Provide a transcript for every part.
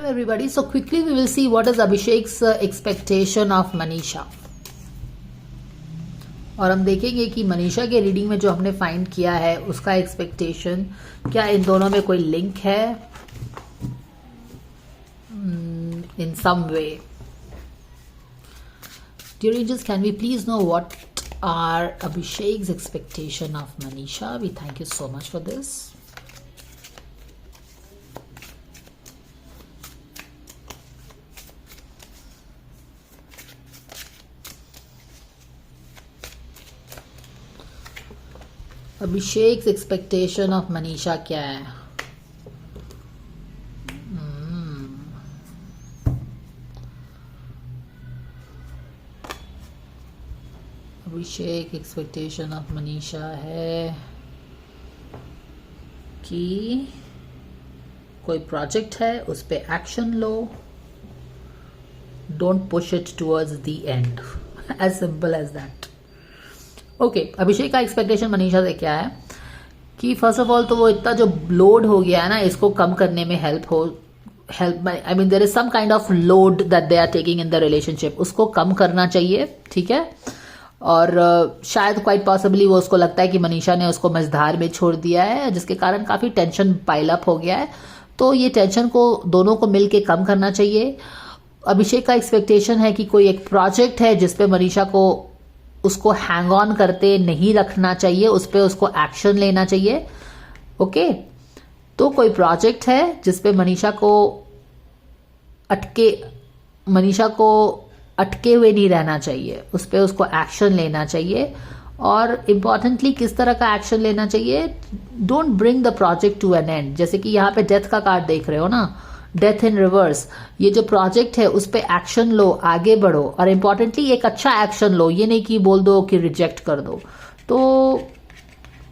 everybody. So quickly we will see what is Abhishek's expectation of Manisha. और हम देखेंगे कि मनीषा के रीडिंग में जो हमने फाइंड किया है उसका एक्सपेक्टेशन, क्या इन दोनों में कोई लिंक है इन सम वे. Dear angels, can we please know what are Abhishek's expectation of Manisha? We thank you so much for this. Abhishek expectation of Manisha क्या है? अभिषेक एक्सपेक्टेशन ऑफ मनीषा है कि कोई प्रोजेक्ट है उस पे एक्शन लो, don't push it towards the end, as simple as that. Okay, Abhishek का एक्सपेक्टेशन मनीषा से क्या है कि फर्स्ट ऑफ ऑल तो वो इतना जो लोड हो गया है ना, इसको कम करने में help I mean there is some kind of load that they are taking in the relationship, उसको कम करना चाहिए. ठीक है. और शायद क्वाइट पॉसिबली वो उसको लगता है कि मनीषा ने उसको मझधार में छोड़ दिया है, जिसके कारण काफी टेंशन पाइल अप हो गया है. तो ये टेंशन को दोनों को मिलके कम करना चाहिए. अभिषेक का एक्सपेक्टेशन है कि कोई एक प्रोजेक्ट है जिसपे मनीषा को उसको हैंग ऑन करते नहीं रखना चाहिए, उस पर उसको एक्शन लेना चाहिए. ओके, तो कोई प्रोजेक्ट है जिसपे मनीषा को अटके हुए नहीं रहना चाहिए, उस पर उसको एक्शन लेना चाहिए. और इम्पॉर्टेंटली किस तरह का एक्शन लेना चाहिए? Don't bring the project to an end. जैसे कि यहाँ पे डेथ का कार्ड देख रहे हो ना, डेथ इन रिवर्स. ये जो प्रोजेक्ट है उस पे एक्शन लो, आगे बढ़ो, और इम्पॉर्टेंटली एक अच्छा एक्शन लो, ये नहीं कि बोल दो कि रिजेक्ट कर दो. तो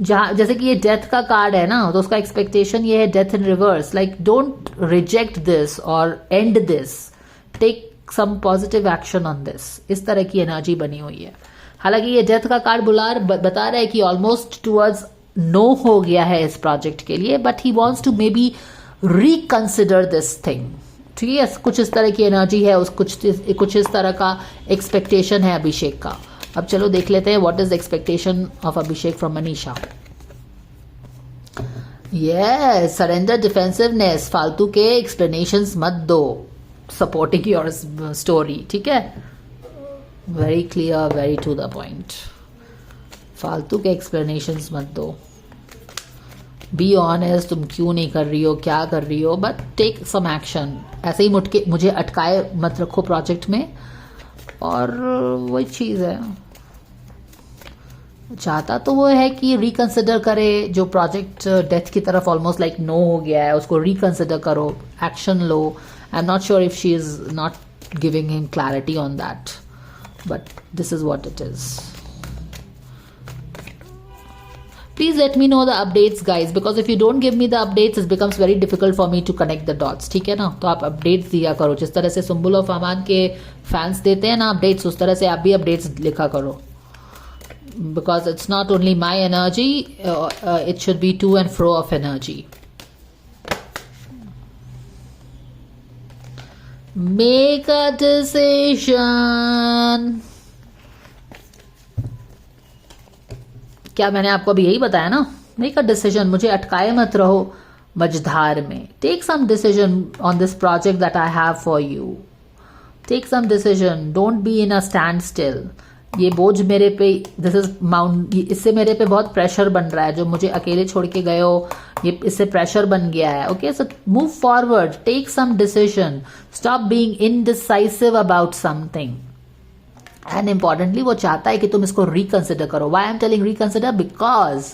जैसे कि ये डेथ का कार्ड है ना, तो उसका एक्सपेक्टेशन ये है death in reverse, like don't reject this और and this, take some positive action on this. इस तरह की एनर्जी बनी हुई है. हालांकि ये डेथ का कार्ड बता रहा है कि ऑलमोस्ट टुवर्ड्स नो हो गया है इस प्रोजेक्ट के लिए, but he wants to maybe reconsider this thing. ठीक है, कुछ इस तरह की एनर्जी है, कुछ इस तरह का एक्सपेक्टेशन है अभिषेक का. अब चलो देख लेते हैं what is expectation of Abhishek from Manisha. Yes, surrender, defensiveness, फालतू के एक्सप्लेनेशंस मत दो, सपोर्टिंग योर स्टोरी. ठीक है, very clear, very to the point. फालतू के एक्सप्लेनेशंस मत दो. बी ऑनेस्ट, तुम क्यों नहीं कर रही हो, क्या कर रही हो, बट टेक सम एक्शन. ऐसे ही मुझे अटकाए मत रखो प्रोजेक्ट में. और वही चीज है, चाहता तो वो है कि रिकंसिडर करे. जो प्रोजेक्ट डेथ की तरफ ऑलमोस्ट लाइक नो हो गया है, उसको रिकंसिडर करो, action low. I am not sure if she is not giving him clarity on that, but this is what it is. Please let me know the updates guys, because if you don't give me the updates it becomes very difficult for me to connect the dots. ठीक है ना, तो आप updates दिया करो. जिस तरह से सुम्बुल और फहमान के फैंस देते हैं ना अपडेट्स, उस तरह से आप भी अपडेट्स लिखा करो. because it's not only my energy, it should be to and fro of energy. Make a decision. क्या मैंने आपको अभी यही बताया ना? Make a decision. मुझे अटकाए मत रहो मझधार में. Take some decision on this project that I have for you. Take some decision. Don't be in a standstill. ये बोझ मेरे पे, दिस इज माउंट, इससे मेरे पे बहुत प्रेशर बन रहा है. जो मुझे अकेले छोड़ के गए हो, ये इससे प्रेशर बन गया है. Okay, so move forward. Take some decision. Stop being indecisive about something. And importantly वो चाहता है कि तुम इसको रिकंसिडर करो. Why I am telling reconsider? Because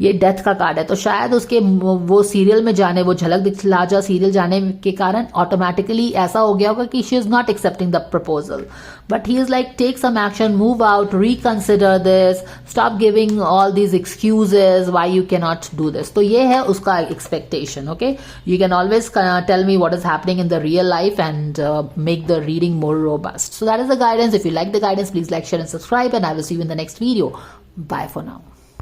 ये डेथ का कार्ड है. तो शायद उसके वो सीरियल में जाने, वो झलक दिखला जा सीरियल जाने के कारण ऑटोमेटिकली ऐसा हो गया होगा कि she is not accepting the proposal. But he is like take some action, move out, reconsider this, stop giving all these excuses why you can not do this. तो ये है उसका expectation. Okay, you can always tell me what is happening in the real life and make the reading more robust. So that is the guidance. If you like the guidance, please like, share and subscribe, and I will see you in the next video. Bye for now.